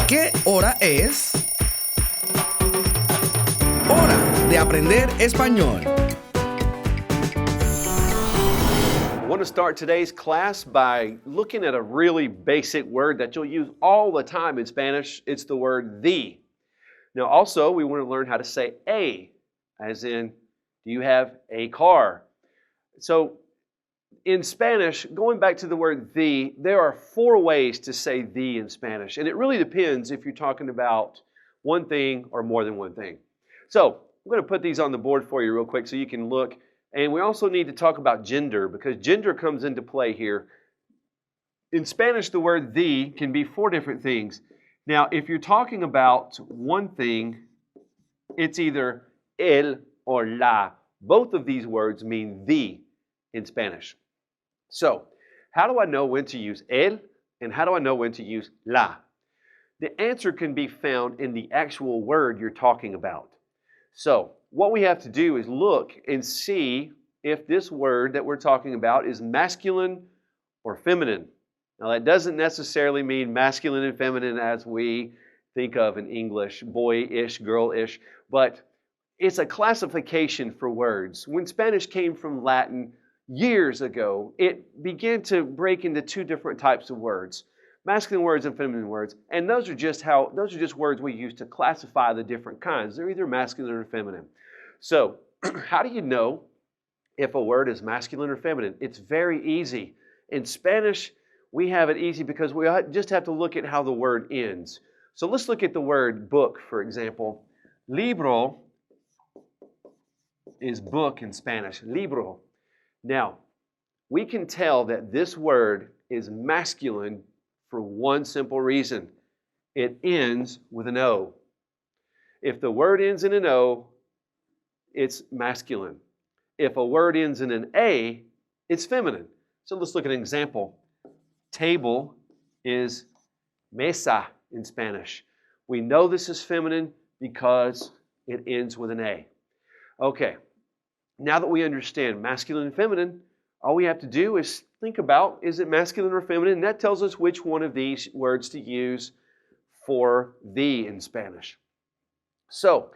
¿Qué hora es? Hora de aprender español. I want to start today's class by looking at a really basic word that you'll use all the time in Spanish. It's the word the. Now also, we want to learn how to say a, as in, do you have a car? So in Spanish, going back to the word the, there are 4 ways to say the in Spanish. And it really depends if you're talking about one thing or more than one thing. So I'm going to put these on the board for you real quick so you can look. And we also need to talk about gender because gender comes into play here. In Spanish, the word the can be 4 different things. Now, if you're talking about one thing, it's either el or la. Both of these words mean the in Spanish. So, how do I know when to use el and how do I know when to use la? The answer can be found in the actual word you're talking about. So, what we have to do is look and see if this word that we're talking about is masculine or feminine. Now, that doesn't necessarily mean masculine and feminine as we think of in English, boy-ish, girl-ish, but it's a classification for words. When Spanish came from Latin years ago, it began to break into 2 different types of words, masculine words and feminine words, and those are just words we use to classify the different kinds. They're either masculine or feminine. So, how do you know if a word is masculine or feminine? It's very easy. In Spanish, we have it easy because we just have to look at how the word ends. So let's look at the word book, for example. Libro is book in Spanish, libro. Now, we can tell that this word is masculine for one simple reason. It ends with an O. If the word ends in an O, it's masculine. If a word ends in an A, it's feminine. So let's look at an example. Table is mesa in Spanish. We know this is feminine because it ends with an A. Okay, now that we understand masculine and feminine, all we have to do is think about, is it masculine or feminine? And that tells us which one of these words to use for the in Spanish. So,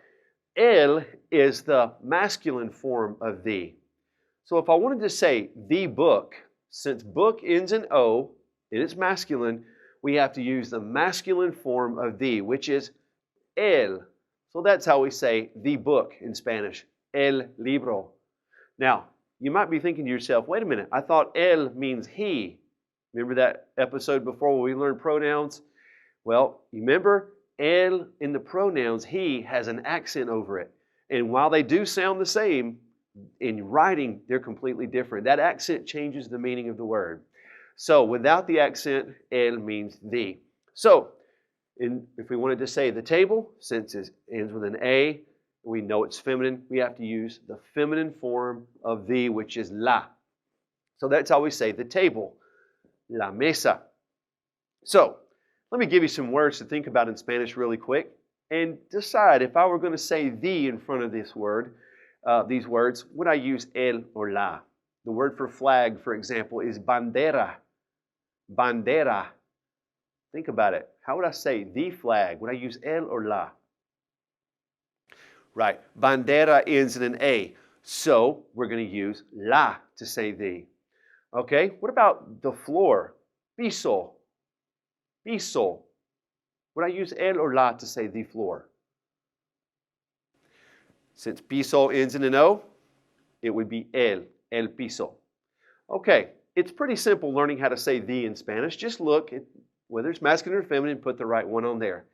el is the masculine form of the. So if I wanted to say the book, since book ends in O, and it's masculine, we have to use the masculine form of the, which is el. So that's how we say the book in Spanish, el libro. Now, you might be thinking to yourself, wait a minute, I thought el means he. Remember that episode before where we learned pronouns? Well, you remember el in the pronouns, he has an accent over it. And while they do sound the same, in writing, they're completely different. That accent changes the meaning of the word. So without the accent, el means the. So if we wanted to say the table, since it ends with an A, we know it's feminine, we have to use the feminine form of the, which is la. So that's how we say the table, la mesa. So let me give you some words to think about in Spanish really quick and decide if I were going to say the in front of this word, these words, would I use el or la? The word for flag, for example, is bandera. Bandera. Think about it. How would I say the flag? Would I use el or la? Right. Bandera ends in an A. So we're going to use la to say the. Okay. What about the floor? Piso. Piso. Would I use el or la to say the floor? Since piso ends in an O, it would be el piso. Okay. It's pretty simple learning how to say the in Spanish. Just look at whether it's masculine or feminine, put the right one on there.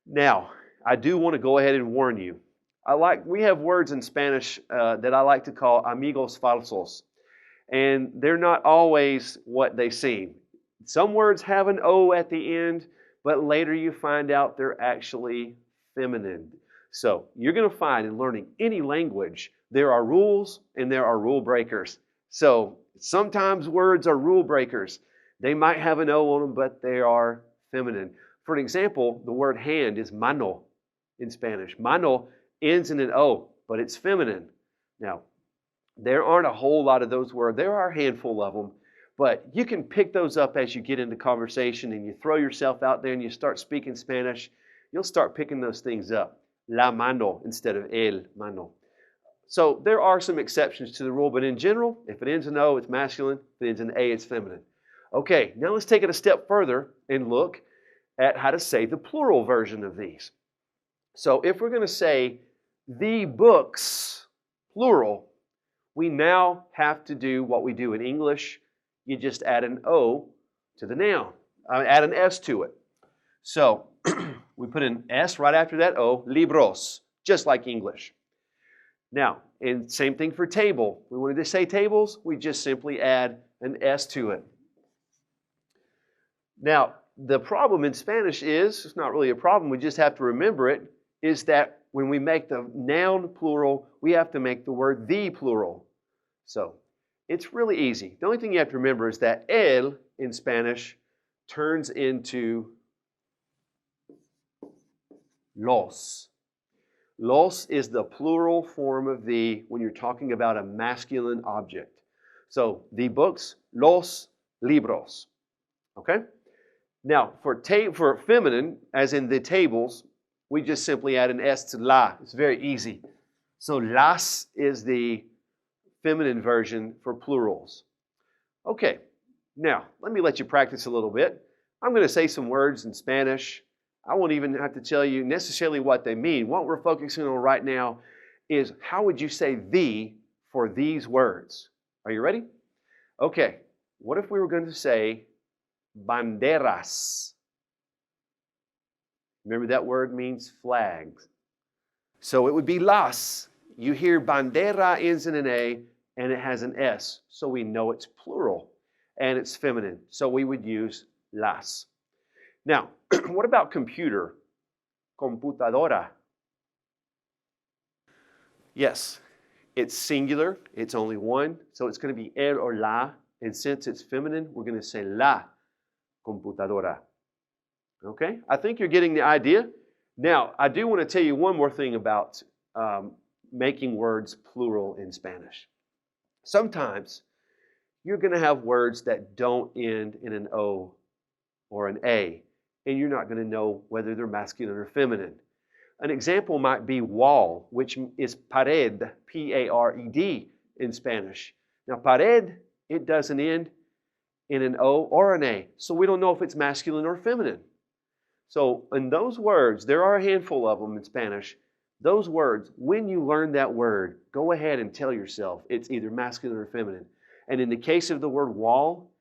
Now, I do want to go ahead and warn you. We have words in Spanish that I like to call amigos falsos. And they're not always what they seem. Some words have an O at the end, but later you find out they're actually feminine. So you're going to find in learning any language, there are rules and there are rule breakers. So sometimes words are rule breakers. They might have an O on them, but they are feminine. For an example, the word hand is mano in Spanish. Mano ends in an O, but it's feminine. Now, there aren't a whole lot of those words. There are a handful of them, But you can pick those up as you get into conversation and you throw yourself out there and you start speaking Spanish. You'll start picking those things up. La mano instead of el mano. So there are some exceptions to the rule, but in general, if it ends in O, it's masculine. If it ends in A, it's feminine. Okay, now let's take it a step further and look at how to say the plural version of these. So if we're going to say the books, plural, we now have to do what we do in English. You just add an O to the noun, add an S to it. So we put an S right after that O, libros, just like English. Now, and same thing for table. We wanted to say tables, we just simply add an S to it. Now, the problem in Spanish is, it's not really a problem, we just have to remember it, is that when we make the noun plural, we have to make the word the plural. So, it's really easy. The only thing you have to remember is that el in Spanish turns into los. Los is the plural form of the when you're talking about a masculine object. So, the books, los libros. Okay? Now, for feminine, as in the tables, we just simply add an S to la. It's very easy. So, las is the feminine version for plurals. Okay, now let me let you practice a little bit. I'm going to say some words in Spanish. I won't even have to tell you necessarily what they mean. What we're focusing on right now is how would you say the for these words? Are you ready? Okay, what if we were going to say banderas? Remember that word means flags. So it would be las. You hear bandera ends in an A and it has an S, so we know it's plural and it's feminine. So we would use las. Now, what about computer? Computadora. Yes, it's singular, it's only one, so it's going to be el or la, and since it's feminine, we're going to say la computadora. Okay, I think you're getting the idea. Now, I do want to tell you one more thing about making words plural in Spanish. Sometimes you're going to have words that don't end in an O or an A, and you're not going to know whether they're masculine or feminine. An example might be wall, which is pared, P-A-R-E-D in Spanish. Now, pared, it doesn't end in an O or an A, so we don't know if it's masculine or feminine. So in those words, there are a handful of them in Spanish. Those words, when you learn that word, go ahead and tell yourself it's either masculine or feminine. And in the case of the word wall,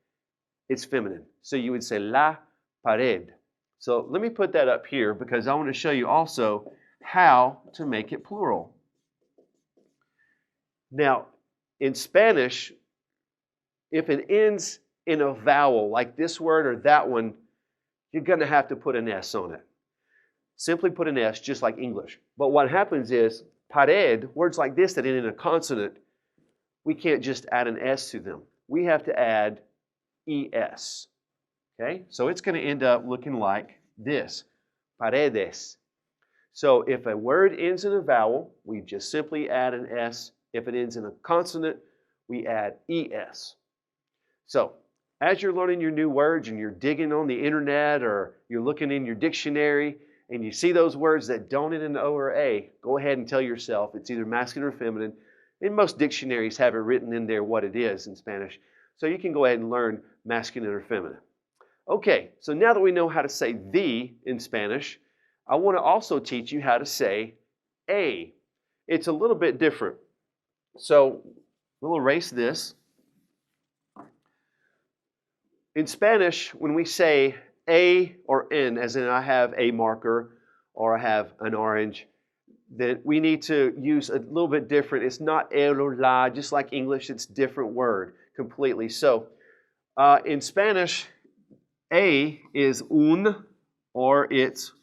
it's feminine. So you would say la pared. So let me put that up here because I want to show you also how to make it plural. Now, in Spanish, if it ends in a vowel like this word or that one, you're going to have to put an S on it. Simply put an S, just like English. But what happens is, pared, words like this that end in a consonant, we can't just add an S to them. We have to add ES. Okay? So it's going to end up looking like this, paredes. So if a word ends in a vowel, we just simply add an S. If it ends in a consonant, we add ES. So as you're learning your new words and you're digging on the internet or you're looking in your dictionary and you see those words that don't end in O or A, go ahead and tell yourself it's either masculine or feminine. And most dictionaries have it written in there what it is in Spanish. So you can go ahead and learn masculine or feminine. Okay, so now that we know how to say the in Spanish, I want to also teach you how to say a. It's a little bit different. So we'll erase this. In Spanish, when we say a or n, as in I have a marker or I have an orange, then we need to use a little bit different. It's not el or la, just like English, it's a different word completely. So in Spanish, a is un or it's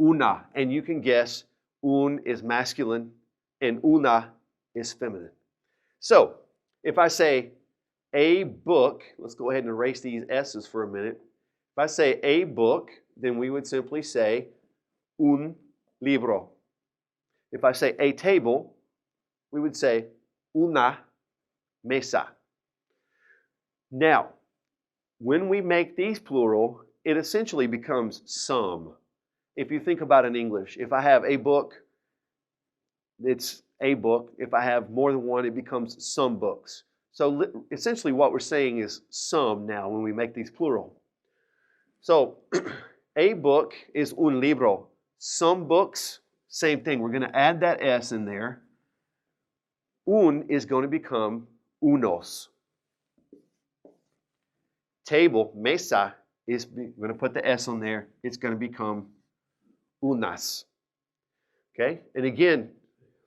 una. And you can guess un is masculine and una is feminine. So if I say a book, let's go ahead and erase these S's for a minute. If I say a book, then we would simply say un libro. If I say a table, we would say una mesa. Now, when we make these plural, it essentially becomes some. If you think about in English, if I have a book, it's a book. If I have more than one, it becomes some books. So essentially what we're saying is some now when we make these plural. So a book is un libro. Some books, same thing. We're going to add that S in there. Un is going to become unos. Table, mesa, we're going to put the S on there. It's going to become unas. Okay? And again,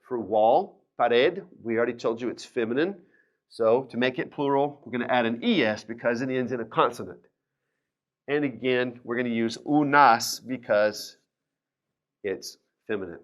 for wall, pared, we already told you it's feminine. So to make it plural, we're going to add an ES because it ends in a consonant. And again, we're going to use unas because it's feminine.